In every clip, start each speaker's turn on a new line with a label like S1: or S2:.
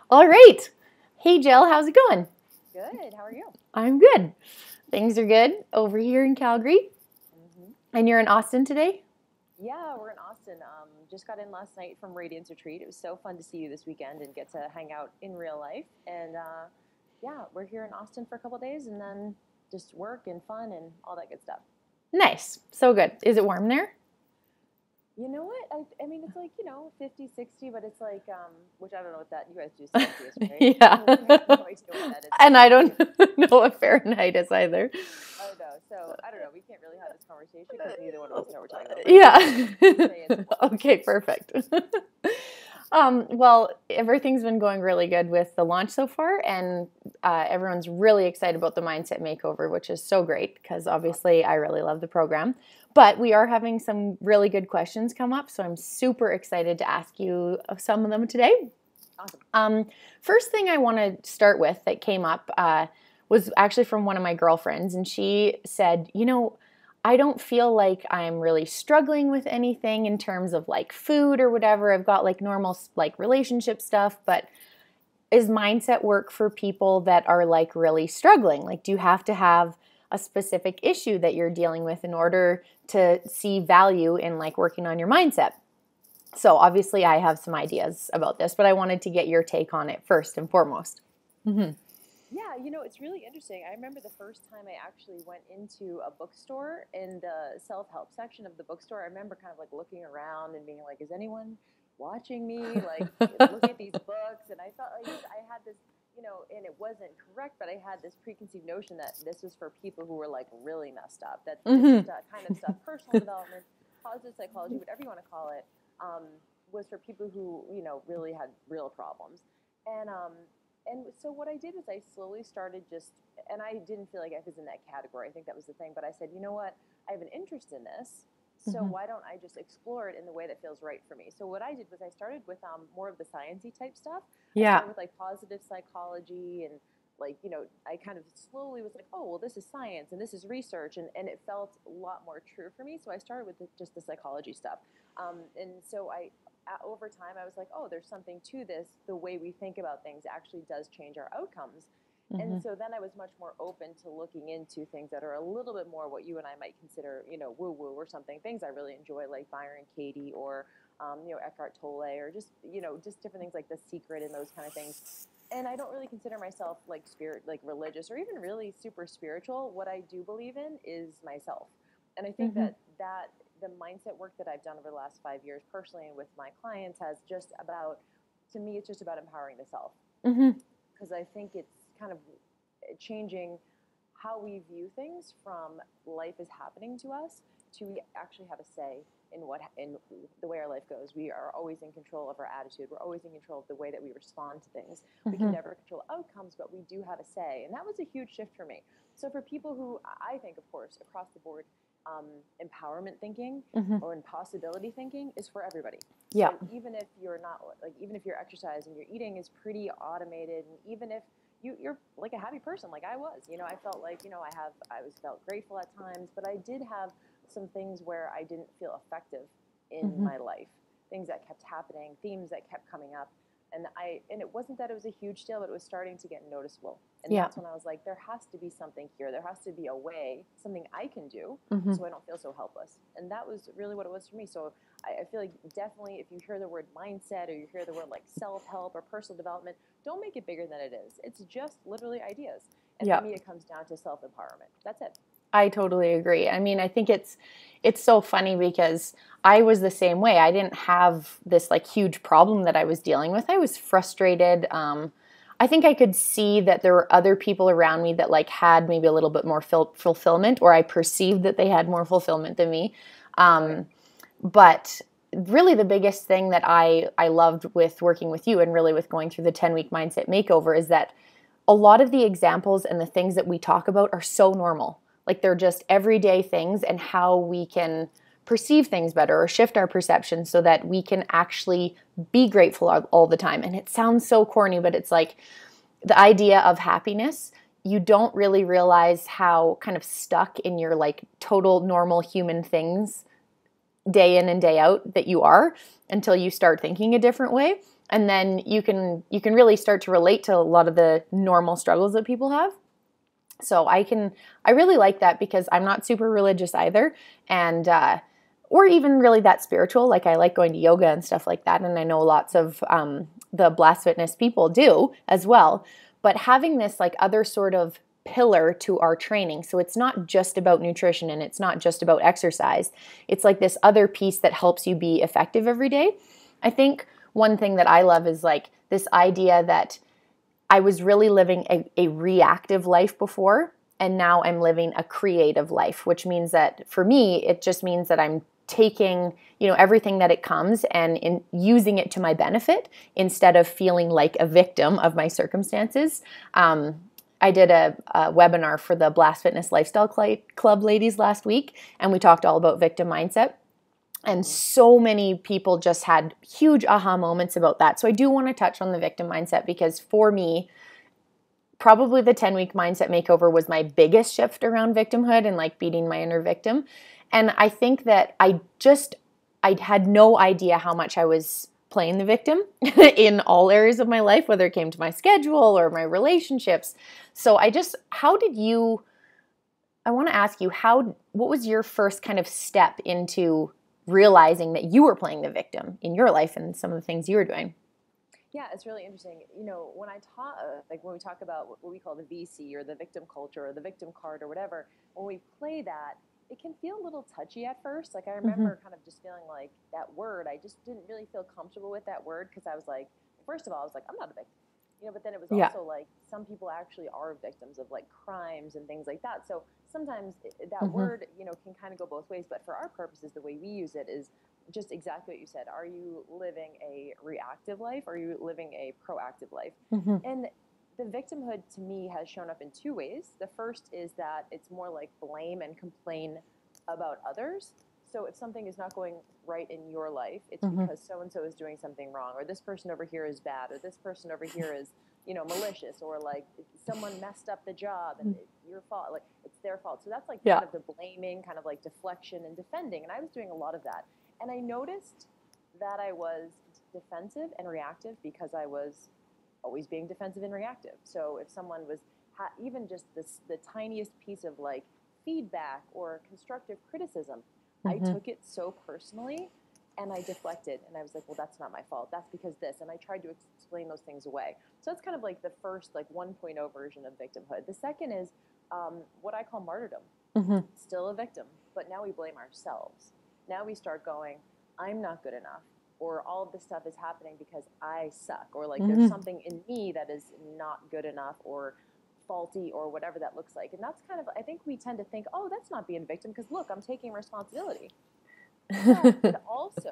S1: All right. Hey, Jill, how's it going?
S2: Good. How are you?
S1: I'm good. Things are good over here in Calgary.
S2: hmm
S1: And you're in Austin today?
S2: Yeah, we're in Austin. Just got in last night from Radiance Retreat. It was so fun to see you this weekend and get to hang out in real life. And yeah, we're here in Austin for a couple days and then just work and fun and all that good stuff.
S1: Nice. So good. Is it warm there?
S2: You know what? I mean, it's like, 50, 60, but it's like, which I don't know what that, you guys do Celsius, right?
S1: Yeah.
S2: I have no idea what that is.
S1: And I don't know what Fahrenheit is either.
S2: Oh, no. So, I don't know. We can't really have this conversation because neither one of us know what we're talking about.
S1: Yeah. Okay, perfect. Well, everything's been going really good with the launch so far, and everyone's really excited about the Mindset Makeover, which is so great because obviously I really love the program. But we are having some really good questions come up, so I'm super excited to ask you some of them today.
S2: Awesome.
S1: First thing I want to start with that came up was actually from one of my girlfriends, and she said, I don't feel like I'm really struggling with anything in terms of like food or whatever. I've got like normal like relationship stuff, but is mindset work for people that are like really struggling? Like, do you have to have a specific issue that you're dealing with in order to see value in like working on your mindset? So obviously I have some ideas about this, but I wanted to get your take on it first and foremost. Mm-hmm.
S2: Yeah, it's really interesting. I remember the first time I actually went into a bookstore in the self-help section of the bookstore. I remember kind of like looking around and being like, is anyone watching me? Like looking at these books. And I felt like I had this, and it wasn't correct, but I had this preconceived notion that this was for people who were like really messed up, that this kind of stuff, personal development, positive psychology, whatever you want to call it, was for people who, really had real problems. And, so what I did was I slowly started and I didn't feel like I was in that category. I think that was the thing. But I said, you know what? I have an interest in this. So why don't I just explore it in the way that feels right for me? So what I did was I started with more of the sciencey type stuff.
S1: Yeah.
S2: I started with like positive psychology and like, I kind of slowly was like, oh, well, this is science and this is research. And it felt a lot more true for me. So I started with just the psychology stuff. And so over time, I was like, oh, there's something to this. The way we think about things actually does change our outcomes. And so then I was much more open to looking into things that are a little bit more what you and I might consider, woo-woo or something. Things I really enjoy, like Byron Katie or, Eckhart Tolle, or just different things like The Secret and those kind of things. And I don't really consider myself like religious or even really super spiritual. What I do believe in is myself. And I think that the mindset work that I've done over the last 5 years personally and with my clients to me, it's just about empowering the self. Because I think it's kind of changing how we view things from life is happening to us to we actually have a say in the way our life goes. We are always in control of our attitude. We're always in control of the way that we respond to things. We can never control outcomes, but we do have a say. And that was a huge shift for me. So for people who I think, of course, across the board, empowerment thinking or impossibility thinking is for everybody.
S1: Yeah.
S2: So even if you're not even if your exercise and your eating is pretty automated, and even if you're like a happy person, like I was, I felt like, felt grateful at times, but I did have some things where I didn't feel effective in my life, things that kept happening, themes that kept coming up. And it wasn't that it was a huge deal, but it was starting to get noticeable. And that's when I was like, there has to be something here. There has to be a way, something I can do so I don't feel so helpless. And that was really what it was for me. So I feel like definitely if you hear the word mindset or you hear the word like self-help or personal development, don't make it bigger than it is. It's just literally ideas. And for me, it comes down to self-empowerment. That's it.
S1: I totally agree. I mean, I think it's so funny because I was the same way. I didn't have this like huge problem that I was dealing with. I was frustrated. I think I could see that there were other people around me that like had maybe a little bit more fulfillment, or I perceived that they had more fulfillment than me. But really the biggest thing that I loved with working with you and really with going through the 10-week mindset makeover is that a lot of the examples and the things that we talk about are so normal. Like they're just everyday things, and how we can perceive things better or shift our perception so that we can actually be grateful all the time. And it sounds so corny, but it's like the idea of happiness. You don't really realize how kind of stuck in your like total normal human things day in and day out that you are until you start thinking a different way. And then you can really start to relate to a lot of the normal struggles that people have. So I really like that because I'm not super religious either, and or even really that spiritual. Like I like going to yoga and stuff like that, and I know lots of the Blast Fitness people do as well. But having this like other sort of pillar to our training, so it's not just about nutrition and it's not just about exercise. It's like this other piece that helps you be effective every day. I think one thing that I love is like this idea that I was really living a reactive life before, and now I'm living a creative life, which means that for me, it just means that I'm taking, everything that it comes and using it to my benefit instead of feeling like a victim of my circumstances. I did a webinar for the Blast Fitness Lifestyle Club ladies last week, and we talked all about victim mindset. And so many people just had huge aha moments about that. So I do want to touch on the victim mindset because for me, probably the 10-week mindset makeover was my biggest shift around victimhood and like beating my inner victim. And I think that I had no idea how much I was playing the victim in all areas of my life, whether it came to my schedule or my relationships. So I want to ask you, what was your first kind of step into realizing that you were playing the victim in your life and some of the things you were doing?
S2: Yeah, it's really interesting. When I talk, when we talk about what we call the VC or the victim culture or the victim card or whatever, when we play that, it can feel a little touchy at first. Like I remember kind of just feeling like that word, I just didn't really feel comfortable with that word because I was like, first of all, I was like, I'm not a victim. But then it was
S1: Yeah.
S2: also like some people actually are victims of like crimes and things like that. So sometimes that word, can kind of go both ways. But for our purposes, the way we use it is just exactly what you said. Are you living a reactive life? Or are you living a proactive life? And the victimhood to me has shown up in two ways. The first is that it's more like blame and complain about others. So if something is not going right in your life, it's because so-and-so is doing something wrong, or this person over here is bad, or this person over here is, malicious, or like someone messed up the job and it's your fault, like it's their fault. So that's like kind of the blaming, kind of like deflection and defending. And I was doing a lot of that. And I noticed that I was defensive and reactive because I was always being defensive and reactive. So if someone was even just the tiniest piece of like feedback or constructive criticism, I took it so personally and I deflected and I was like, well, that's not my fault. That's because this. And I tried to explain those things away. So that's kind of like the first like 1.0 version of victimhood. The second is what I call martyrdom. Still a victim, but now we blame ourselves. Now we start going, I'm not good enough, or all of this stuff is happening because I suck, or like there's something in me that is not good enough or faulty or whatever that looks like. And that's kind of, I think we tend to think, oh, that's not being a victim because look, I'm taking responsibility. But it also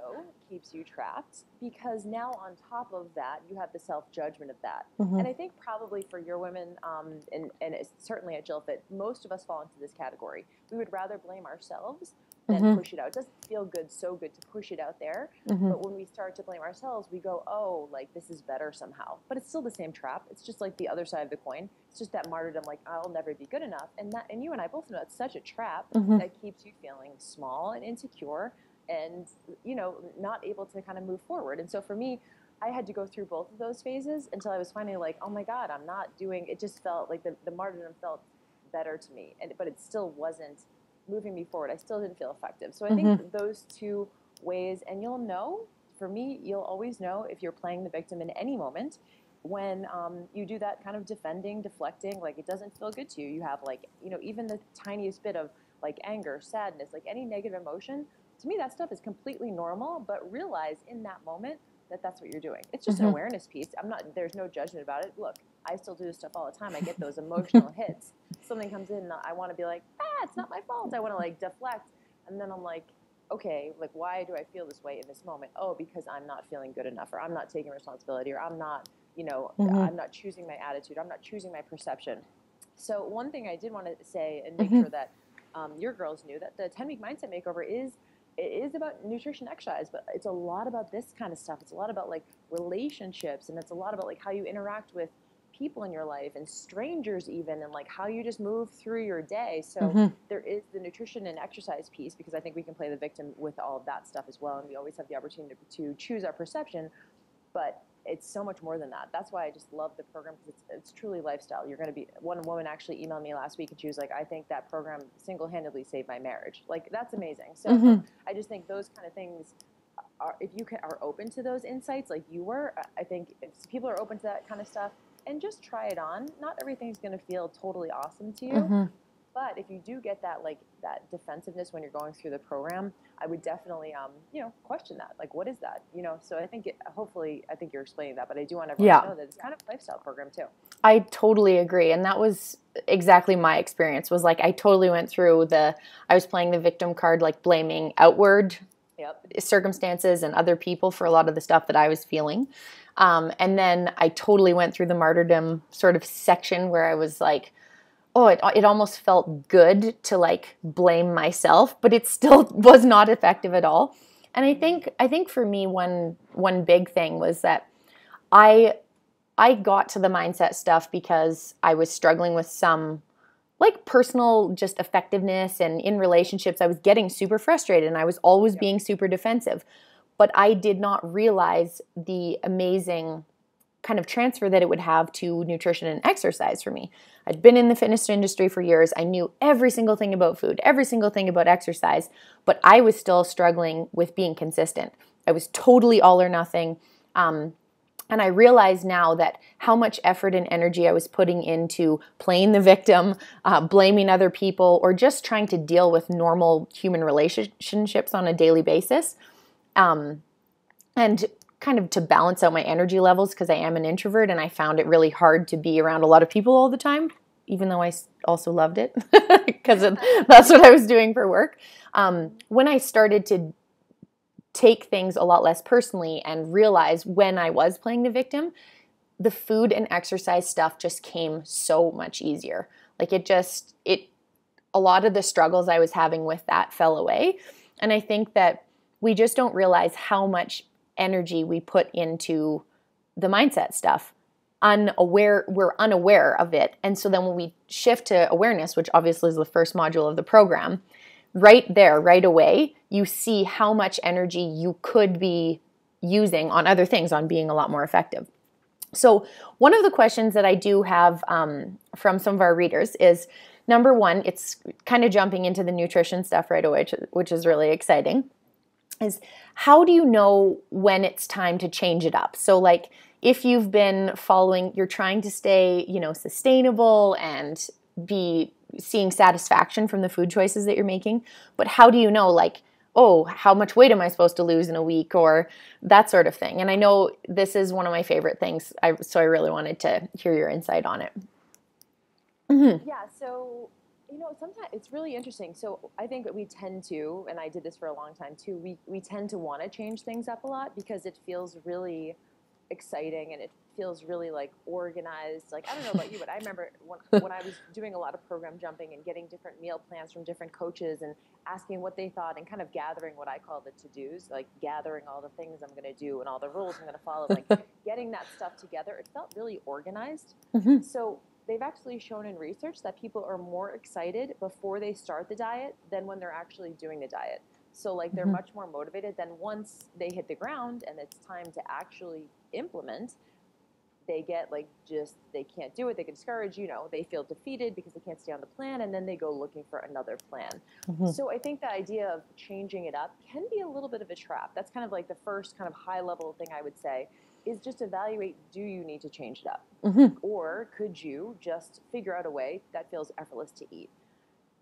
S2: keeps you trapped because now on top of that, you have the self-judgment of that. And I think probably for your women, and it's certainly at Jill Fit, most of us fall into this category. We would rather blame ourselves than push it out. It doesn't feel good, so good to push it out there. But when we start to blame ourselves, we go, oh, like this is better somehow. But it's still the same trap. It's just like the other side of the coin. It's just that martyrdom, like I'll never be good enough. And you and I both know it's such a trap that keeps you feeling small and insecure and, not able to kind of move forward. And so for me, I had to go through both of those phases until I was finally like, oh my God, I'm not doing, it just felt like the martyrdom felt better to me. But it still wasn't moving me forward. I still didn't feel effective. So I think those two ways, and you'll know, for me, you'll always know if you're playing the victim in any moment when you do that kind of defending, deflecting, like it doesn't feel good to you. You have like, even the tiniest bit of like anger, sadness, like any negative emotion, to me, that stuff is completely normal, but realize in that moment that that's what you're doing. It's just an awareness piece. There's no judgment about it. Look, I still do this stuff all the time. I get those emotional hits. Something comes in, I want to be like, it's not my fault. I want to like deflect. And then I'm like, okay, like why do I feel this way in this moment? Oh, because I'm not feeling good enough, or I'm not taking responsibility, or I'm not, I'm not choosing my attitude. I'm not choosing my perception. So one thing I did want to say and make sure that your girls knew that the 10-week mindset makeover is about nutrition, exercise, but it's a lot about this kind of stuff. It's a lot about like relationships, and it's a lot about like how you interact with people in your life and strangers even, and like how you just move through your day. So there is the nutrition and exercise piece, because I think we can play the victim with all of that stuff as well, and we always have the opportunity to choose our perception. But it's so much more than that. That's why I just love the program, because it's truly lifestyle. You're going to be, one woman actually emailed me last week and she was like, I think that program single-handedly saved my marriage. Like, that's amazing. So I just think those kind of things are, if you are open to those insights like you were, I think if people are open to that kind of stuff and just try it on, not everything's going to feel totally awesome to you. But if you do get that, like, that defensiveness when you're going through the program, I would definitely, question that. Like, what is that? So I think hopefully, I think you're explaining that, but I do want everyone to know that it's kind of a lifestyle program too.
S1: I totally agree. And that was exactly my experience, was like, I totally went through I was playing the victim card, like blaming outward circumstances and other people for a lot of the stuff that I was feeling. And then I totally went through the martyrdom sort of section where I was like, oh, it almost felt good to like blame myself, but it still was not effective at all. And I think for me, one big thing was that I got to the mindset stuff because I was struggling with some like personal just effectiveness, and in relationships I was getting super frustrated and I was always being super defensive. But I did not realize the amazing kind of transfer that it would have to nutrition and exercise for me. I'd been in the fitness industry for years. I knew every single thing about food, every single thing about exercise, but I was still struggling with being consistent. I was totally all or nothing. And I realize now that how much effort and energy I was putting into playing the victim, blaming other people, or just trying to deal with normal human relationships on a daily basis. And kind of to balance out my energy levels, because I am an introvert and I found it really hard to be around a lot of people all the time, even though I also loved it because that's what I was doing for work. When I started to take things a lot less personally and realize when I was playing the victim, the food and exercise stuff just came so much easier. Like a lot of the struggles I was having with that fell away. And I think that we just don't realize how much energy we put into the mindset stuff. We're unaware of it. And so then when we shift to awareness, which obviously is the first module of the program, right there, right away, you see how much energy you could be using on other things, on being a lot more effective. So one of the questions that I do have from some of our readers is, number one, it's kind of jumping into the nutrition stuff right away, which is really exciting, is how do you know when it's time to change it up? So like if you've been you're trying to stay, sustainable and be seeing satisfaction from the food choices that you're making, but how do you know, like, oh, how much weight am I supposed to lose in a week, or that sort of thing? And I know this is one of my favorite things, so I really wanted to hear your insight on it.
S2: Yeah, so sometimes it's really interesting. So I think that we tend to, and I did this for a long time too, we tend to want to change things up a lot because it feels really exciting and it feels really like organized. Like, I don't know about you, but I remember when I was doing a lot of program jumping and getting different meal plans from different coaches and asking what they thought and kind of gathering what I call the to-dos, like gathering all the things I'm going to do and all the rules I'm going to follow, like getting that stuff together. It felt really organized. So they've actually shown in research that people are more excited before they start the diet than when they're actually doing the diet. So like they're much more motivated than once they hit the ground and it's time to actually implement, they get like they can't do it, they get discouraged, they feel defeated because they can't stay on the plan, and then they go looking for another plan. So I think the idea of changing it up can be a little bit of a trap. That's kind of like the first kind of high level thing I would say, is just evaluate, do you need to change it up? Or could you just figure out a way that feels effortless to eat?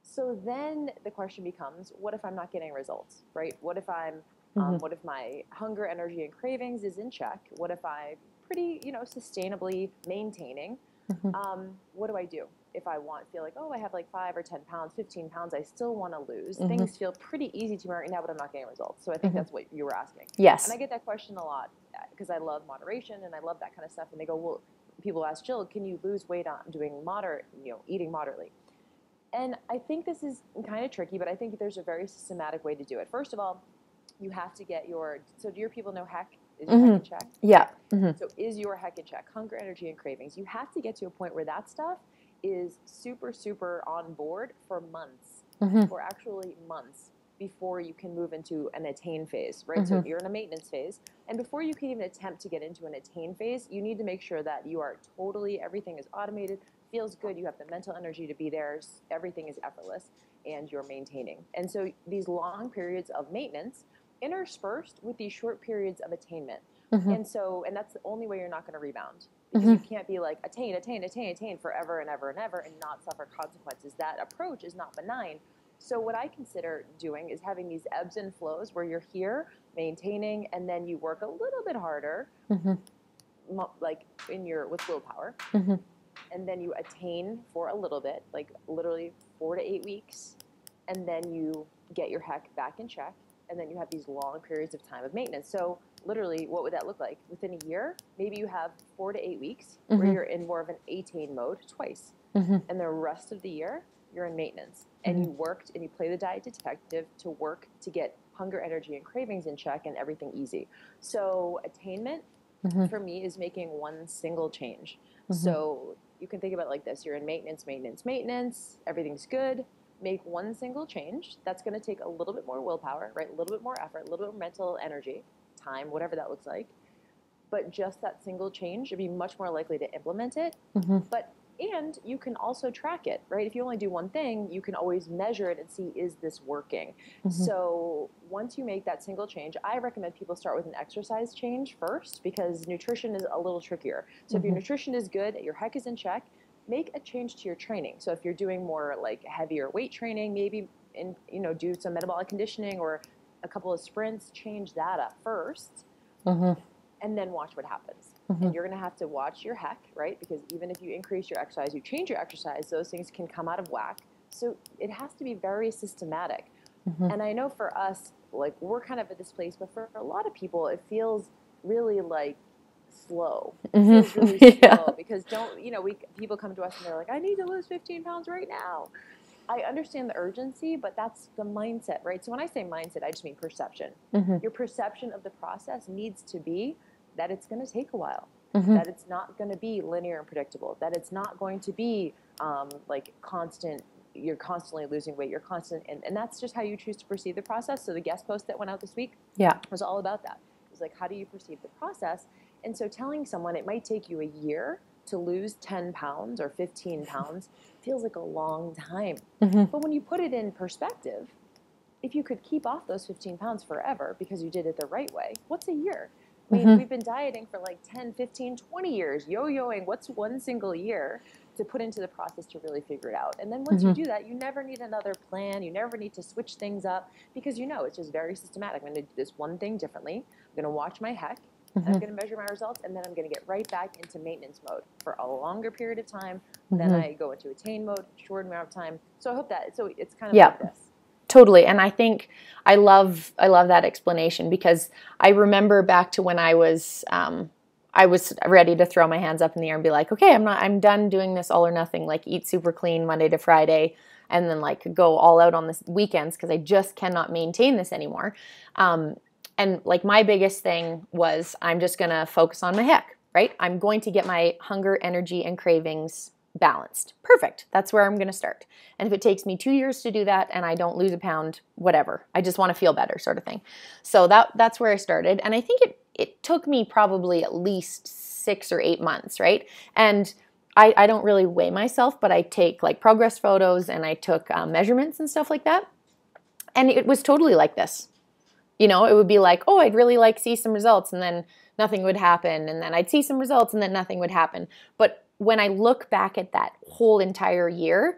S2: So then the question becomes, what if I'm not getting results, right? What if what if my hunger, energy, and cravings is in check? What if I'm pretty, sustainably maintaining? What do I do? If I feel like, oh, I have like 5 or 10 pounds, 15 pounds, I still want to lose. Things feel pretty easy to me right now, but I'm not getting results. So I think that's what you were asking.
S1: Yes.
S2: And I get that question a lot because I love moderation and I love that kind of stuff. And they go, well, people ask, Jill, can you lose weight on doing eating moderately? And I think this is kind of tricky, but I think there's a very systematic way to do it. First of all, you have to get so do your people know HEC? Is your HEC in check?
S1: Yeah.
S2: So is your HEC in check? Hunger, energy, and cravings. You have to get to a point where that stuff is super, super on board for months, or actually months, before you can move into an attain phase, right? So you're in a maintenance phase. And before you can even attempt to get into an attain phase, you need to make sure that you are totally, everything is automated, feels good, you have the mental energy to be there, everything is effortless, and you're maintaining. And so these long periods of maintenance interspersed with these short periods of attainment. And that's the only way you're not going to rebound. Because you can't be like attain forever and ever and ever and not suffer consequences. That approach is not benign. So what I consider doing is having these ebbs and flows where you're here maintaining, and then you work a little bit harder, like with willpower, and then you attain for a little bit, like literally 4 to 8 weeks, and then you get your heck back in check, and then you have these long periods of time of maintenance. So literally, what would that look like? Within a year, maybe you have 4 to 8 weeks where you're in more of an attain mode twice, and the rest of the year you're in maintenance, and you worked and you play the diet detective to work to get hunger, energy, and cravings in check, and everything easy. So attainment for me is making one single change. So you can think about it like this: you're in maintenance, everything's good. Make one single change. That's going to take a little bit more willpower, right? A little bit more effort, a little bit more mental energy, time, whatever that looks like. But just that single change, you'll be much more likely to implement it. And you can also track it, right? If you only do one thing, you can always measure it and see, is this working? So once you make that single change, I recommend people start with an exercise change first, because nutrition is a little trickier. So if your nutrition is good, your heck is in check, make a change to your training. So if you're doing more like heavier weight training, maybe do some metabolic conditioning or a couple of sprints, change that up first, and then watch what happens. And you're going to have to watch your heck, right? Because even if you increase your exercise, you change your exercise, those things can come out of whack. So it has to be very systematic. And I know for us, like, we're kind of at this place, but for a lot of people, it feels really like slow. It feels really slow because people come to us and they're like, I need to lose 15 pounds right now. I understand the urgency, but that's the mindset, right? So when I say mindset, I just mean perception. Your perception of the process needs to be that it's going to take a while, that it's not going to be linear and predictable, that it's not going to be like constant. You're constantly losing weight. You're constant, and that's just how you choose to perceive the process. So the guest post that went out this week was all about that. It was like, how do you perceive the process? And so telling someone it might take you a year to lose 10 pounds or 15 pounds feels like a long time. But when you put it in perspective, if you could keep off those 15 pounds forever because you did it the right way, what's a year? I mean, we've been dieting for like 10, 15, 20 years, yo-yoing. What's one single year to put into the process to really figure it out? And then once you do that, you never need another plan. You never need to switch things up because it's just very systematic. I'm going to do this one thing differently. I'm going to watch my heck. I'm going to measure my results, and then I'm going to get right back into maintenance mode for a longer period of time. Then I go into attain mode, short amount of time. So I hope it's kind of like this.
S1: Totally. And I think I love that explanation, because I remember back to when I was ready to throw my hands up in the air and be like, okay, I'm done doing this all or nothing, like eat super clean Monday to Friday, and then like go all out on the weekends because I just cannot maintain this anymore. And like my biggest thing was, I'm just going to focus on my heck, right? I'm going to get my hunger, energy, and cravings balanced. Perfect. That's where I'm going to start. And if it takes me 2 years to do that and I don't lose a pound, whatever. I just want to feel better, sort of thing. So that's where I started. And I think it took me probably at least 6 or 8 months, right? And I don't really weigh myself, but I take like progress photos and I took measurements and stuff like that. And it was totally like this. It would be like, oh, I'd really like see some results, and then nothing would happen. And then I'd see some results and then nothing would happen. But when I look back at that whole entire year,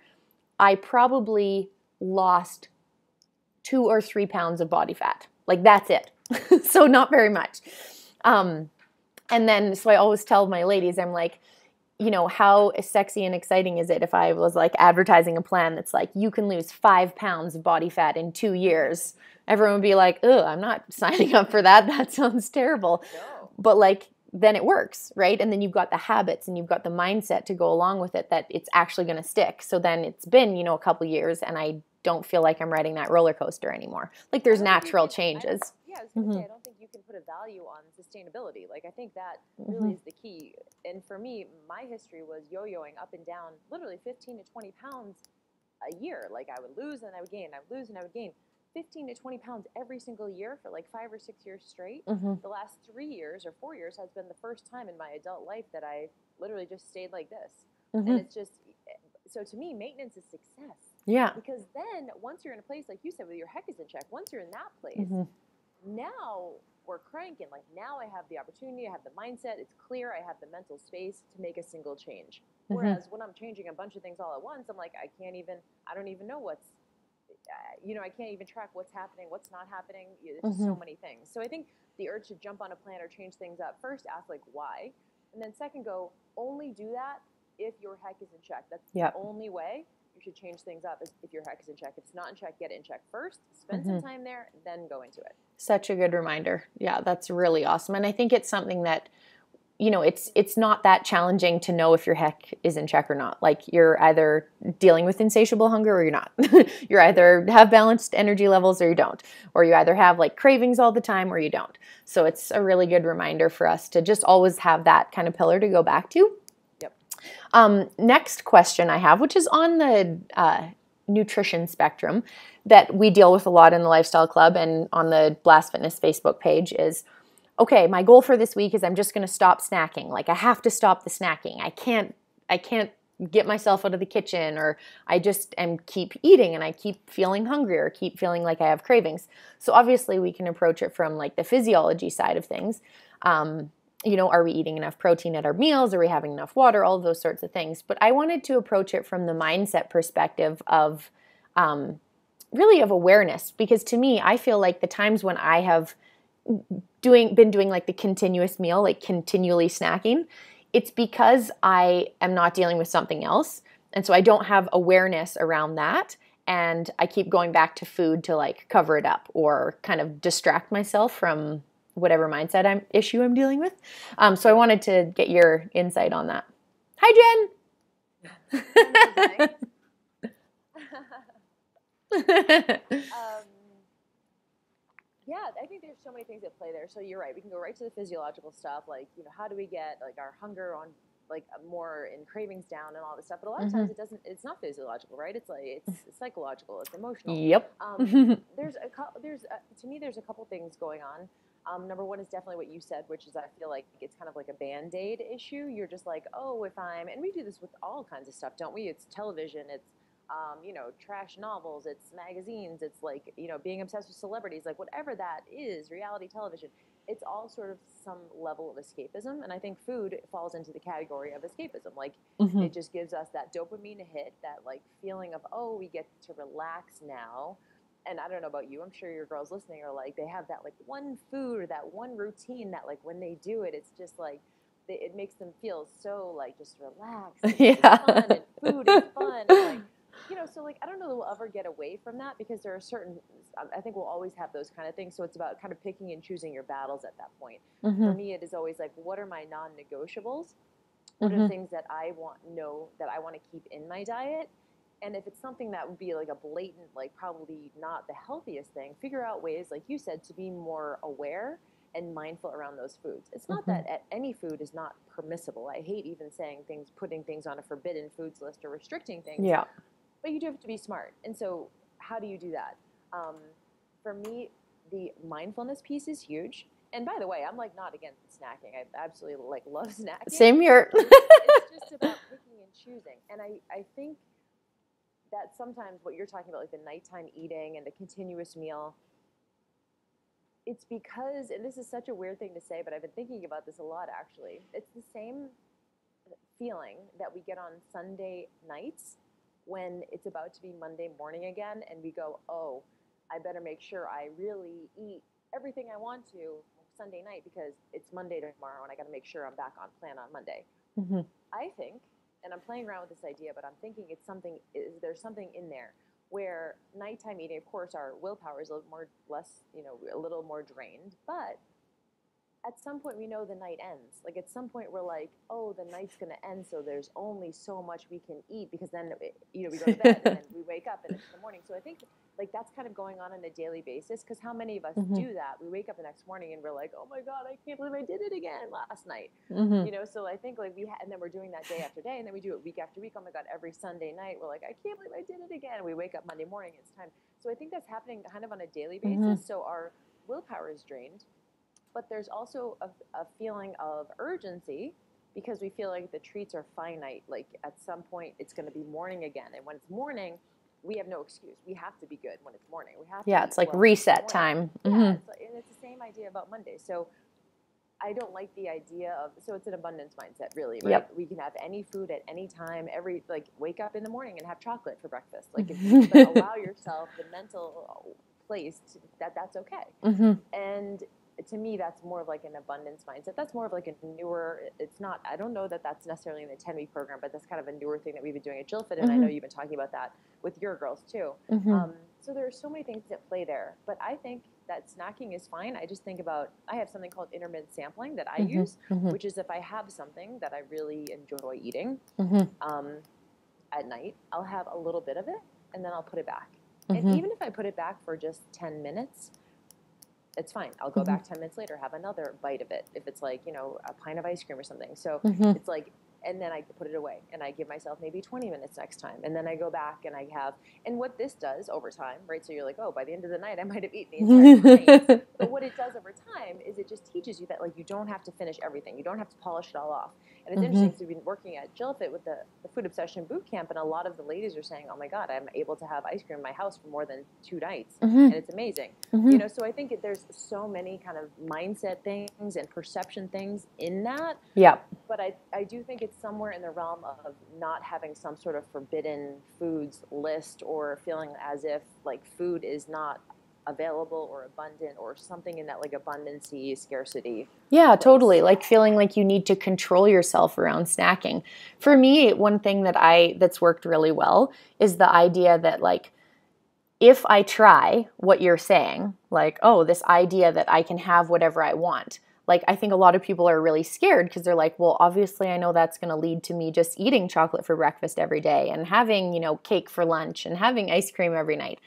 S1: I probably lost 2 or 3 pounds of body fat. Like, that's it. So not very much. And then, so I always tell my ladies, I'm like, how sexy and exciting is it if I was like advertising a plan that's like, you can lose 5 pounds of body fat in 2 years? Everyone would be like, ugh, I'm not signing up for that. That sounds terrible.
S2: No.
S1: But like, then it works, right? And then you've got the habits and you've got the mindset to go along with it that it's actually going to stick. So then it's been, a couple years, and I don't feel like I'm riding that roller coaster anymore. Like, there's natural changes.
S2: I was going to say, I don't think you can put a value on sustainability. Like, I think that really is the key. And for me, my history was yo-yoing up and down, literally 15 to 20 pounds a year. Like, I would lose and I would gain, I would lose and I would gain. 15 to 20 pounds every single year for like 5 or 6 years straight.
S1: Mm-hmm.
S2: The last 3 years or 4 years has been the first time in my adult life that I literally just stayed like this. And it's just, so to me, maintenance is success.
S1: Yeah.
S2: Because then once you're in a place, like you said, where your heck is in check, once you're in that place, now we're cranking. Like now I have the opportunity, I have the mindset, it's clear, I have the mental space to make a single change. Whereas when I'm changing a bunch of things all at once, I'm like, I don't even know what's, I can't even track what's happening, what's not happening. There's so many things. So I think the urge to jump on a plan or change things up, first ask like why, and then second go, only do that if your heck is in check. That's the only way you should change things up, is if your heck is in check. If it's not in check, get it in check first, spend some time there, then go into it.
S1: Such a good reminder. Yeah, that's really awesome. And I think it's something that, it's not that challenging to know if your heck is in check or not. Like you're either dealing with insatiable hunger or you're not. You either have balanced energy levels or you don't. Or you either have like cravings all the time or you don't. So it's a really good reminder for us to just always have that kind of pillar to go back to.
S2: Yep.
S1: Next question I have, which is on the nutrition spectrum that we deal with a lot in the Lifestyle Club and on the Blast Fitness Facebook page, is okay, my goal for this week is I'm just going to stop snacking. Like I have to stop the snacking. I can't get myself out of the kitchen, or I just keep eating and I keep feeling hungry or keep feeling like I have cravings. So obviously we can approach it from like the physiology side of things. Are we eating enough protein at our meals? Are we having enough water? All of those sorts of things. But I wanted to approach it from the mindset perspective of really of awareness, because to me, I feel like the times when I have been doing like the continuous meal, like continually snacking, it's because I am not dealing with something else. And so I don't have awareness around that. And I keep going back to food to like cover it up or kind of distract myself from whatever mindset issue I'm dealing with. So I wanted to get your insight on that. Hi, Jen.
S2: Yeah, I think there's so many things at play there. So you're right. We can go right to the physiological stuff, like, how do we get like our hunger on, like more in cravings down and all this stuff. But a lot of times it's not physiological, right? It's like, it's psychological, it's emotional.
S1: Yep.
S2: To me, there's a couple things going on. Number one is definitely what you said, which is I feel like it's kind of like a Band-Aid issue. You're just like, oh, and we do this with all kinds of stuff, don't we? It's television, it's trash novels, it's magazines, it's like, being obsessed with celebrities, like whatever that is, reality television, it's all sort of some level of escapism. And I think food falls into the category of escapism. Like it just gives us that dopamine hit, that like feeling of, oh, we get to relax now. And I don't know about you, I'm sure your girls listening are like, they have that like one food or that one routine that like when they do it, it's just like, it makes them feel so like just relaxed. And fun, and food is fun. And, like, so like, I don't know that we'll ever get away from that, because there are I think we'll always have those kind of things. So it's about kind of picking and choosing your battles at that point. For me, it is always like, what are my non-negotiables? What are the things that I want to keep in my diet? And if it's something that would be like a blatant, like probably not the healthiest thing, figure out ways, like you said, to be more aware and mindful around those foods. It's not that any food is not permissible. I hate even saying putting things on a forbidden foods list or restricting things.
S1: Yeah.
S2: But you do have to be smart. And so how do you do that? For me, the mindfulness piece is huge. And by the way, I'm like not against snacking. I absolutely like love snacking.
S1: Same here.
S2: It's just about picking and choosing. And I think that sometimes what you're talking about, like the nighttime eating and the continuous meal, it's because, and this is such a weird thing to say, but I've been thinking about this a lot actually. It's the same feeling that we get on Sunday nights when it's about to be Monday morning again, and we go, oh, I better make sure I really eat everything I want to Sunday night, because it's Monday tomorrow and I got to make sure I'm back on plan on Monday. I think, and I'm playing around with this idea, but I'm thinking there's something in there where nighttime eating, of course, our willpower is a little more drained, but at some point we know the night ends. Like at some point we're like, oh, the night's going to end, so there's only so much we can eat, because then we go to bed and then we wake up and it's the morning. So I think like that's kind of going on a daily basis, because how many of us do that? We wake up the next morning and we're like, oh my God, I can't believe I did it again last night. So I think like and then we're doing that day after day, and then we do it week after week. Oh my God, every Sunday night we're like, I can't believe I did it again. We wake up Monday morning, it's time. So I think that's happening kind of on a daily basis. So our willpower is drained. But there's also a feeling of urgency, because we feel like the treats are finite. Like at some point it's going to be morning again. And when it's morning, we have no excuse. We have to be good when it's morning. We have to
S1: it's like reset time.
S2: Yeah, and it's the same idea about Monday. So I don't like the idea of, so it's an abundance mindset, really, right?
S1: Yep.
S2: We can have any food at any time, like wake up in the morning and have chocolate for breakfast. Like if you allow yourself the mental place that's okay. And to me, that's more of like an abundance mindset. That's more of like a newer, it's not, I don't know that that's necessarily in the 10-week program, but that's kind of a newer thing that we've been doing at Jill Fit, and I know you've been talking about that with your girls too. So there are so many things at play there, but I think that snacking is fine. I just think about, I have something called intermittent sampling that I use, which is if I have something that I really enjoy eating at night, I'll have a little bit of it and then I'll put it back. And even if I put it back for just 10 minutes, it's fine. I'll go back 10 minutes later, have another bite of it. If it's like, a pint of ice cream or something. So it's like, and then I put it away and I give myself maybe 20 minutes next time. And then I go back and and what this does over time, right? So you're like, oh, by the end of the night, I might have eaten the entire pint. But what it does over time is it just teaches you that like, you don't have to finish everything. You don't have to polish it all off. And it's interesting, because we've been working at Jill Fit with the Food Obsession Boot Camp, and a lot of the ladies are saying, oh my God, I'm able to have ice cream in my house for more than 2 nights. And it's amazing. So I think there's so many kind of mindset things and perception things in that.
S1: Yeah.
S2: But I do think it's somewhere in the realm of not having some sort of forbidden foods list, or feeling as if like food is not available or abundant, or something in that like abundancy, scarcity.
S1: Yeah,
S2: place.
S1: totally. Like feeling like you need to control yourself around snacking. For me, one thing that's worked really well is the idea that like, if I try what you're saying, like, oh, this idea that I can have whatever I want, like, I think a lot of people are really scared, because they're like, well, obviously I know that's going to lead to me just eating chocolate for breakfast every day and having, cake for lunch and having ice cream every night.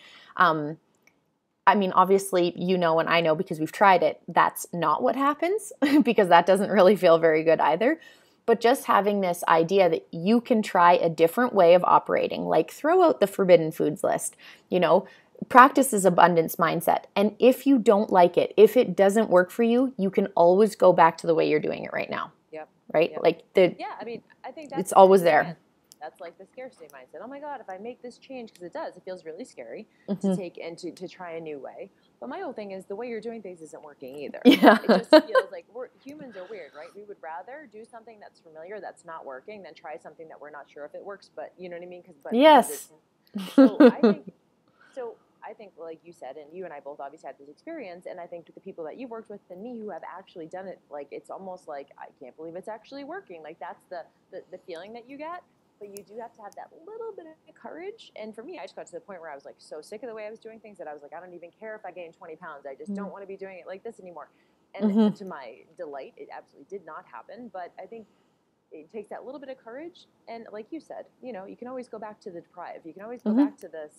S1: I mean, obviously, and I know because we've tried it, that's not what happens, because that doesn't really feel very good either. But just having this idea that you can try a different way of operating, like throw out the forbidden foods list, practice this abundance mindset. And if you don't like it, if it doesn't work for you, you can always go back to the way you're doing it right now.
S2: Yep.
S1: Right?
S2: Yep.
S1: Like
S2: I mean, I think that's
S1: it's always there.
S2: That's like the scarcity mindset. Oh my God, if I make this change, because it feels really scary to take and to try a new way. But my whole thing is the way you're doing things isn't working either.
S1: Yeah.
S2: It just feels like humans are weird, right? We would rather do something that's familiar, that's not working, than try something that we're not sure if it works. But you know what I mean?
S1: Yes.
S2: I think, like you said, and you and I both obviously had this experience, and I think the people that you've worked with and me who have actually done it, like it's almost like, I can't believe it's actually working. Like that's the feeling that you get. But you do have to have that little bit of courage. And for me, I just got to the point where I was like so sick of the way I was doing things that I was like, I don't even care if I gain 20 pounds. I just don't want to be doing it like this anymore. And to my delight, it absolutely did not happen. But I think it takes that little bit of courage. And like you said, you can always go back to the deprive. You can always go back to the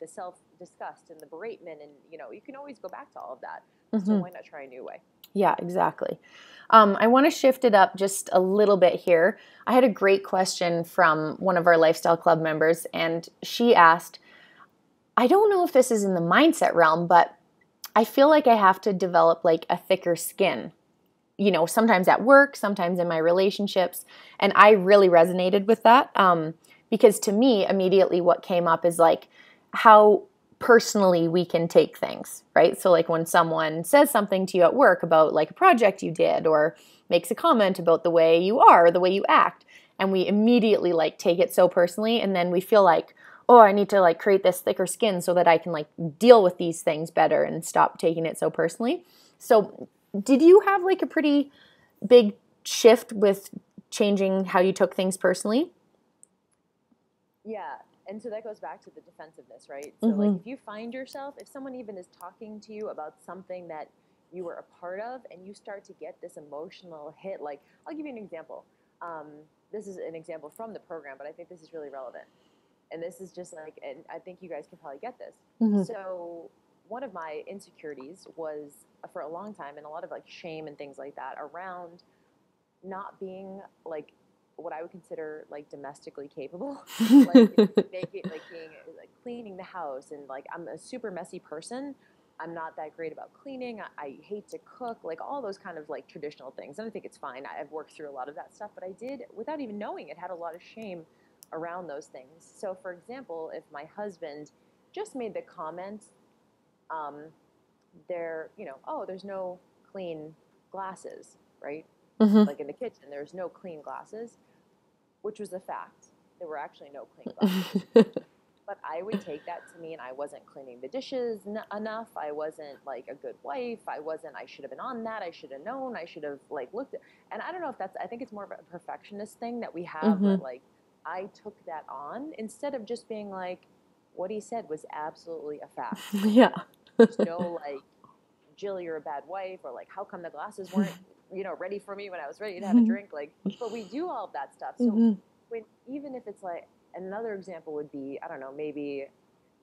S2: self-disgust and the beratement. And, you can always go back to all of that. So why not try a new way?
S1: Yeah, exactly. I want to shift it up just a little bit here. I had a great question from one of our Lifestyle Club members, and she asked, I don't know if this is in the mindset realm, but I feel like I have to develop like a thicker skin, sometimes at work, sometimes in my relationships. And I really resonated with that because to me, immediately what came up is like how personally we can take things, right? So like when someone says something to you at work about like a project you did, or makes a comment about the way you are, or the way you act, and we immediately like take it so personally, and then we feel like, oh, I need to like create this thicker skin so that I can like deal with these things better and stop taking it so personally. So did you have like a pretty big shift with changing how you took things personally?
S2: Yeah. And so that goes back to the defensiveness, right? So like if you find yourself, if someone even is talking to you about something that you were a part of, and you start to get this emotional hit. Like, I'll give you an example. This is an example from the program, but I think this is really relevant. And this is just like, and I think you guys can probably get this.
S1: Mm-hmm.
S2: So one of my insecurities was for a long time, and a lot of like shame and things like that around not being like what I would consider like domestically capable, like making, like being like cleaning the house, and like I'm a super messy person. I'm not that great about cleaning. I hate to cook, like all those kind of like traditional things. And I think it's fine. I've worked through a lot of that stuff, but I did, without even knowing it, had a lot of shame around those things. So for example, if my husband just made the comment, oh, there's no clean glasses, right?
S1: Mm-hmm.
S2: Like in the kitchen, there's no clean glasses, which was a fact. There were actually no clean glasses. But I would take that to mean I wasn't cleaning the dishes enough. I wasn't like a good wife. I should have been on that. I should have known. I should have like looked at, and I don't know if I think it's more of a perfectionist thing that we have,
S1: Mm-hmm.
S2: where like I took that on instead of just being like, what he said was absolutely a fact.
S1: Yeah.
S2: There's no like, Jill, you're a bad wife, or like, how come the glasses weren't, ready for me when I was ready to have a drink? Like, but we do all of that stuff. So
S1: Mm-hmm.
S2: even if it's like, another example would be, I don't know, maybe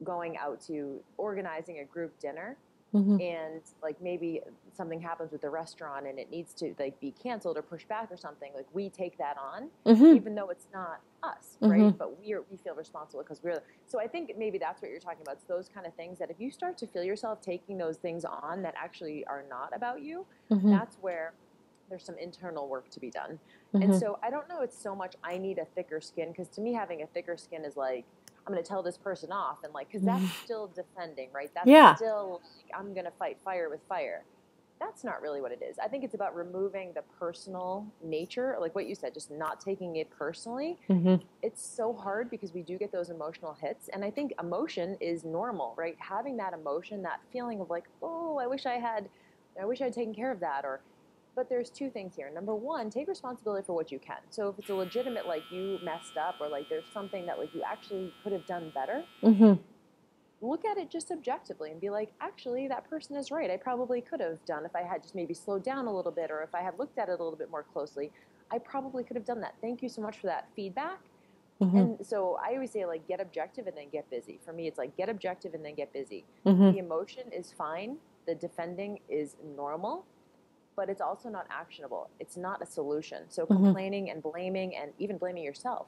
S2: going out to organizing a group dinner,
S1: Mm-hmm.
S2: and like maybe something happens with the restaurant and it needs to like be canceled or pushed back or something. Like we take that on,
S1: Mm-hmm.
S2: even though it's not us,
S1: Mm-hmm.
S2: right? But we feel responsible because so I think maybe that's what you're talking about. It's those kind of things that if you start to feel yourself taking those things on that actually are not about you,
S1: Mm-hmm.
S2: that's where there's some internal work to be done.
S1: Mm-hmm.
S2: And so I don't know, it's so much I need a thicker skin, because to me having a thicker skin is like, I'm going to tell this person off, and like, because that's still defending, right? That's still like, I'm going to fight fire with fire. That's not really what it is. I think it's about removing the personal nature, like what you said, just not taking it personally.
S1: Mm-hmm.
S2: It's so hard because we do get those emotional hits, and I think emotion is normal, right? Having that emotion, that feeling of like, oh, I wish I had taken care of that, but there's two things here. Number one, take responsibility for what you can. So if it's a legitimate, like you messed up, or like there's something that like you actually could have done better,
S1: Mm-hmm.
S2: look at it just objectively and be like, actually, that person is right. I probably could have done, if I had just maybe slowed down a little bit, or if I had looked at it a little bit more closely, I probably could have done that. Thank you so much for that feedback.
S1: Mm-hmm.
S2: And so I always say, like, get objective and then get busy. For me, it's like, get objective and then get busy.
S1: Mm-hmm.
S2: The emotion is fine. The defending is normal, but it's also not actionable. It's not a solution. So complaining and blaming, and even blaming yourself,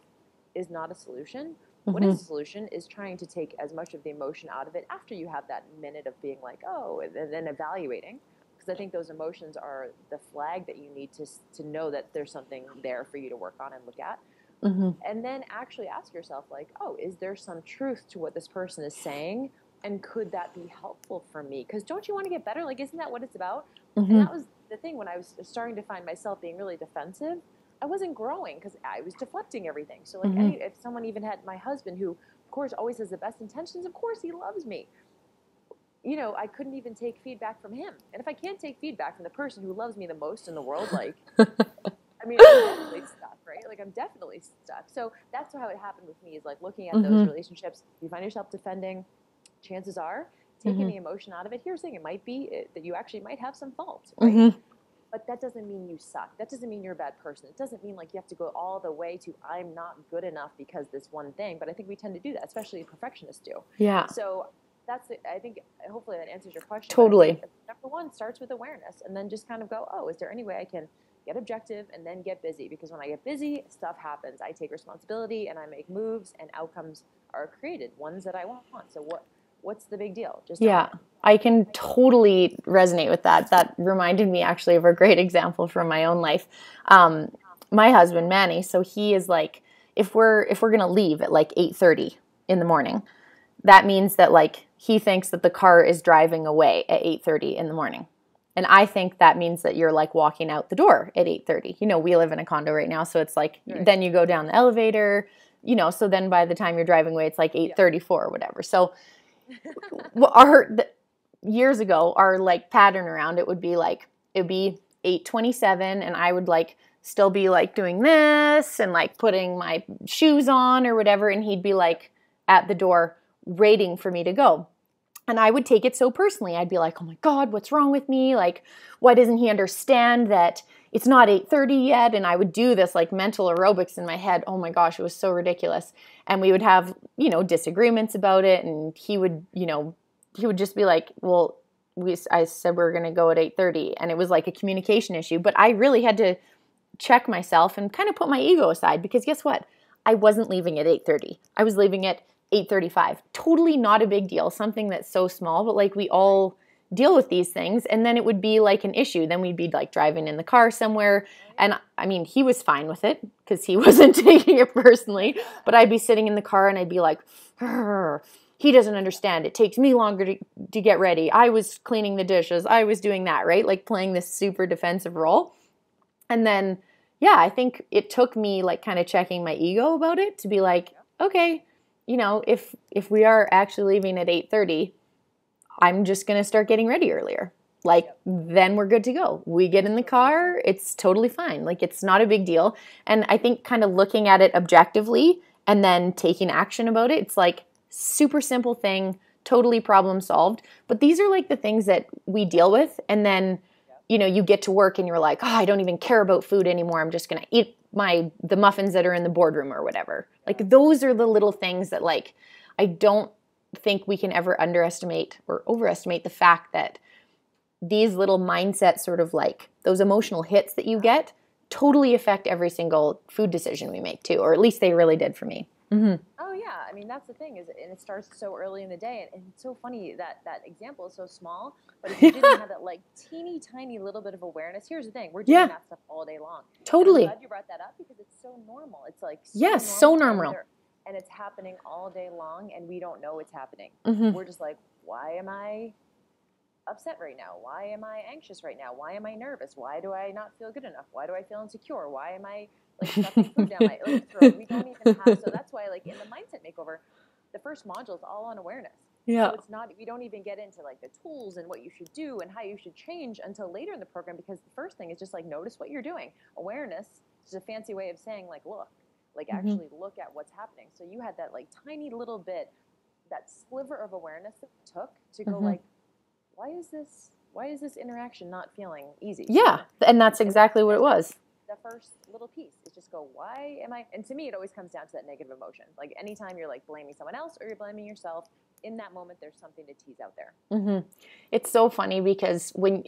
S2: is not a solution. What is a solution is trying to take as much of the emotion out of it after you have that minute of being like, oh, and then evaluating. Because I think those emotions are the flag that you need to know that there's something there for you to work on and look at.
S1: Mm-hmm.
S2: And then actually ask yourself, like, oh, is there some truth to what this person is saying? And could that be helpful for me? Because don't you want to get better? Like, isn't that what it's about?
S1: Mm-hmm.
S2: And that was the thing when I was starting to find myself being really defensive. I wasn't growing because I was deflecting everything. So like, if someone even had my husband, who of course always has the best intentions, of course he loves me. I couldn't even take feedback from him. And if I can't take feedback from the person who loves me the most in the world, like, I mean, I'm definitely stuck, right? Like, I'm definitely stuck. So that's how it happened with me, is like looking at those relationships. You find yourself defending, chances are taking the emotion out of it. Here's the thing, it might be that you actually might have some fault, right? But that doesn't mean you suck. That doesn't mean you're a bad person. It doesn't mean like you have to go all the way to I'm not good enough because this one thing. But I think we tend to do that, especially perfectionists do.
S1: Yeah.
S2: So I think hopefully that answers your question.
S1: Totally.
S2: Number one starts with awareness, and then just kind of go, oh, is there any way I can get objective and then get busy? Because when I get busy, stuff happens. I take responsibility and I make moves, and outcomes are created, ones that I want. So what's the big deal? Just
S1: I can totally resonate with that. That reminded me actually of a great example from my own life. My husband, Manny, so he is like, if we're going to leave at like 8:30 in the morning, that means that like he thinks that the car is driving away at 8:30 in the morning. And I think that means that you're like walking out the door at 8:30. We live in a condo right now, so it's like, then you go down the elevator, so then by the time you're driving away, it's like 8:34 or whatever. So years ago, our like pattern around it would be 8:27, and I would like still be like doing this and like putting my shoes on or whatever, and he'd be like at the door waiting for me to go. And I would take it so personally. I'd be like, oh my God, what's wrong with me? Like, why doesn't he understand that it's not 8:30 yet? And I would do this like mental aerobics in my head. Oh my gosh, it was so ridiculous. And we would have, disagreements about it. And he would, he would just be like, well, I said we were going to go at 8:30. And it was like a communication issue. But I really had to check myself and kind of put my ego aside, because guess what? I wasn't leaving at 8:30. I was leaving at 8:35. Totally not a big deal. Something that's so small, but like we all deal with these things. And then it would be like an issue. Then we'd be like driving in the car somewhere. And I mean, he was fine with it because he wasn't taking it personally. But I'd be sitting in the car and I'd be like, he doesn't understand. It takes me longer to get ready. I was cleaning the dishes. I was doing that, right? Like playing this super defensive role. And then, yeah, I think it took me like kind of checking my ego about it to be like, okay, if we are actually leaving at 8:30, I'm just going to start getting ready earlier. Like, then we're good to go. We get in the car, it's totally fine. Like, it's not a big deal. And I think kind of looking at it objectively and then taking action about it, it's like super simple thing, totally problem solved. But these are like the things that we deal with. And then, you get to work and you're like, oh, I don't even care about food anymore. I'm just going to eat the muffins that are in the boardroom or whatever. Like, those are the little things that like, I don't think we can ever underestimate or overestimate the fact that these little mindset sort of like those emotional hits that you get totally affect every single food decision we make too, or at least they really did for me. Mm-hmm.
S2: Oh yeah, I mean that's the thing and it starts so early in the day, and it's so funny that example is so small, but if you didn't have that like teeny tiny little bit of awareness, here's the thing, we're doing that stuff all day long.
S1: Totally.
S2: And I'm glad you brought that up because it's so normal. It's like
S1: so normal.
S2: And it's happening all day long, and we don't know it's happening.
S1: Mm-hmm.
S2: We're just like, why am I upset right now? Why am I anxious right now? Why am I nervous? Why do I not feel good enough? Why do I feel insecure? Why am I like stuffing food down my throat? We don't even have. So that's why, like in the mindset makeover, the first module is all on awareness.
S1: Yeah.
S2: So it's not. We don't even get into like the tools and what you should do and how you should change until later in the program, because the first thing is just like notice what you're doing. Awareness is a fancy way of saying like look. Like actually look at what's happening. So you had that like tiny little bit, that sliver of awareness that it took to go like, why is this interaction not feeling easy?
S1: Yeah, and that's exactly what it was.
S2: The first little piece is just go, why am I? And to me, it always comes down to that negative emotion. Like anytime you're like blaming someone else or you're blaming yourself, in that moment, there's something to tease out there. Mm-hmm.
S1: It's so funny because when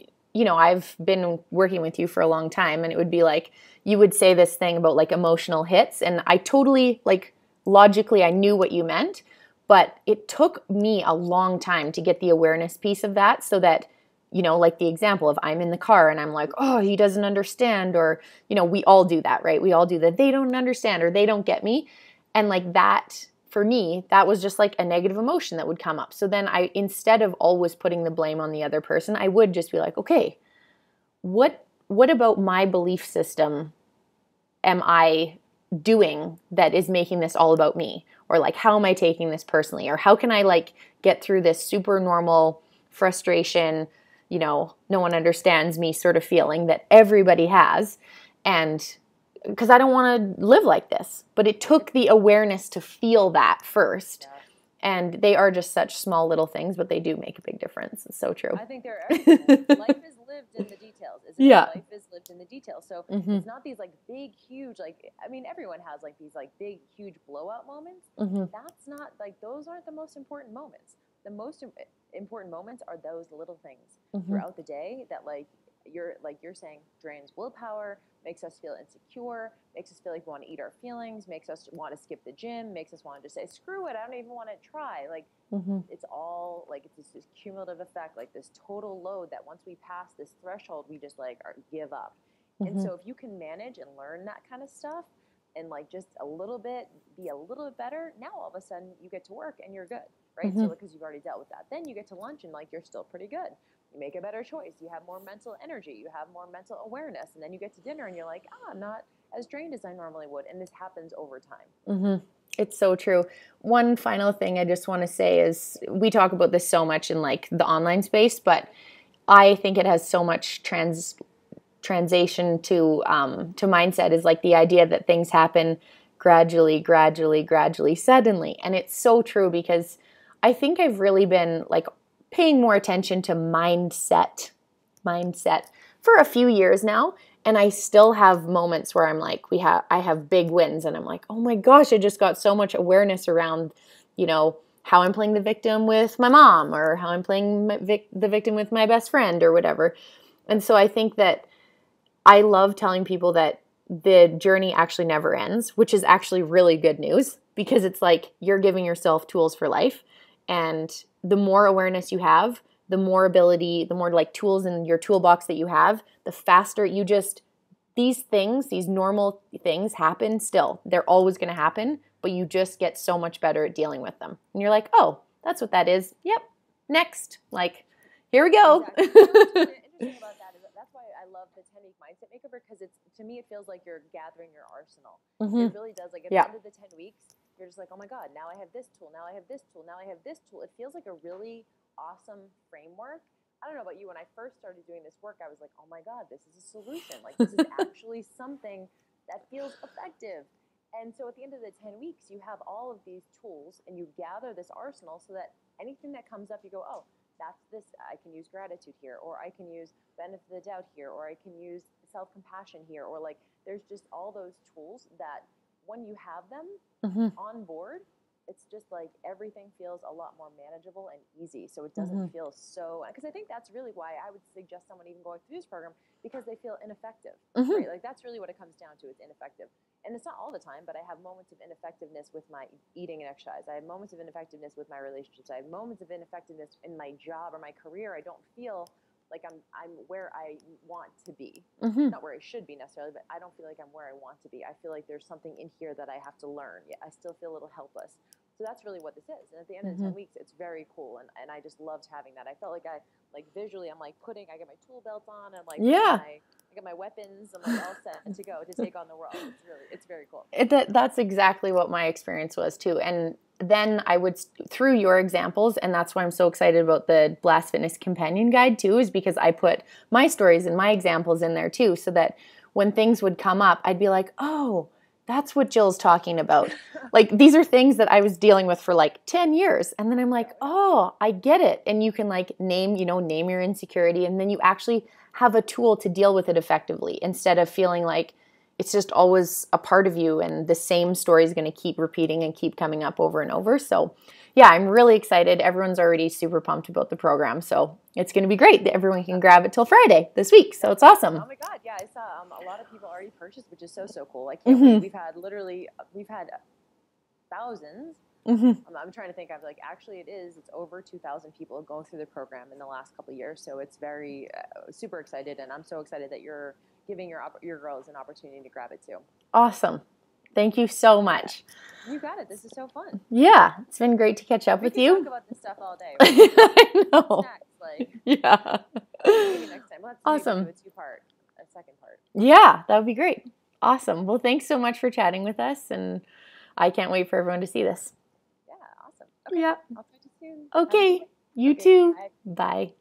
S1: I've been working with you for a long time, and it would be like, you would say this thing about like emotional hits, and I totally like logically I knew what you meant, but it took me a long time to get the awareness piece of that, so that, like the example of I'm in the car and I'm like, oh, he doesn't understand, or, we all do that, right? We all do that. They don't understand or they don't get me. And like that, for me, that was just like a negative emotion that would come up. So then instead of always putting the blame on the other person, I would just be like, okay, what about my belief system am I doing that is making this all about me? Or like, how am I taking this personally? Or how can I like get through this super normal frustration, no one understands me sort of feeling that everybody has? And because I don't want to live like this. But it took the awareness to feel that first. Yeah. And they are just such small little things, but they do make a big difference. It's so true.
S2: I think they're everything. Life is lived in the details. Isn't it? Life is lived in the details. So it's not these like big, huge, like, I mean, everyone has like these like big, huge blowout moments. That's not like, those aren't the most important moments. The most important moments are those little things throughout the day that like you're saying drains willpower, makes us feel insecure, makes us feel like we want to eat our feelings, makes us want to skip the gym, makes us want to just say, screw it, I don't even want to try. Like, it's all, like, it's this cumulative effect, like this total load that once we pass this threshold, we just, like, give up. And so if you can manage and learn that kind of stuff and, like, just a little bit, be a little bit better, now all of a sudden you get to work and you're good, right? So because you've already dealt with that. Then you get to lunch and, like, you're still pretty good. You make a better choice. You have more mental energy. You have more mental awareness. And then you get to dinner and you're like, I'm not as drained as I normally would. And this happens over time.
S1: It's so true. One final thing I just want to say is we talk about this so much in like the online space, but I think it has so much translation to mindset, is like the idea that things happen gradually, suddenly. And it's so true because I think I've really been like paying more attention to mindset for a few years now. And I still have moments where I'm like, I have big wins and I'm like, oh my gosh, I just got so much awareness around, how I'm playing the victim with my mom, or how I'm playing the victim with my best friend or whatever. And so I think that I love telling people that the journey actually never ends, which is actually really good news, because it's like you're giving yourself tools for life. And the more awareness you have, the more ability, the more like tools in your toolbox that you have, the faster these normal things happen still. They're always going to happen, but you just get so much better at dealing with them. And you're like, oh, that's what that is. Yep. Next. Like, here we go.
S2: Exactly. What's interesting about that is that's why I love the 10-week mindset makeover, because to me, it feels like you're gathering your arsenal. It really does. Like at the end of the 10 weeks, you're just like, oh my God, now I have this tool. Now I have this tool. Now I have this tool. It feels like a really awesome framework. I don't know about you. When I first started doing this work, I was like, oh my God, this is a solution. Like, this is actually something that feels effective. And so at the end of the 10 weeks, you have all of these tools and you gather this arsenal so that anything that comes up, you go, oh, that's this. I can use gratitude here, or I can use benefit of the doubt here, or I can use self-compassion here, or like there's just all those tools that when you have them on board, it's just like everything feels a lot more manageable and easy. So it doesn't feel so, because I think that's really why I would suggest someone even going through this program, because they feel ineffective, right? Like that's really what it comes down to. It's ineffective. And it's not all the time, but I have moments of ineffectiveness with my eating and exercise. I have moments of ineffectiveness with my relationships. I have moments of ineffectiveness in my job or my career. I don't feel like I'm where I want to be. Not where I should be necessarily, but I don't feel like I'm where I want to be. I feel like there's something in here that I have to learn. Yet I still feel a little helpless. So that's really what this is. And at the end of the 10 weeks, it's very cool. And I just loved having that. I felt like visually, I'm like I get my tool belt on, and like, I get my weapons, I'm like all set to go to take on the world. It's very cool.
S1: That's exactly what my experience was too. And then I would, through your examples, and that's why I'm so excited about the Blast Fitness Companion Guide too, is because I put my stories and my examples in there too, so that when things would come up, I'd be like, oh, that's what Jill's talking about. Like, these are things that I was dealing with for like 10 years. And then I'm like, oh, I get it. And you can like name your insecurity. And then you actually have a tool to deal with it effectively, instead of feeling like it's just always a part of you and the same story is going to keep repeating and keep coming up over and over. So yeah, I'm really excited. Everyone's already super pumped about the program. So it's going to be great. Everyone can grab it till Friday this week. So it's awesome.
S2: Oh my God. Yeah. I saw a lot of people already purchased, which is so cool. I can't wait. We've had thousands. I'm trying to think. I'm like, actually it's over 2,000 people going through the program in the last couple of years. So it's very super excited. And I'm so excited that you're giving your girls an opportunity to grab it too.
S1: Awesome. Thank you so much.
S2: You got it. This is so fun.
S1: Yeah, it's been great to catch up with you.
S2: We can talk about this stuff all day.
S1: I know.
S2: Snacks,
S1: yeah.
S2: Maybe next time.
S1: Awesome.
S2: Do a second part.
S1: Yeah, that would be great. Awesome. Well, thanks so much for chatting with us, and I can't wait for everyone to see this.
S2: Yeah, awesome. Okay.
S1: Yeah.
S2: I'll talk to you soon.
S1: Okay. You too. Bye.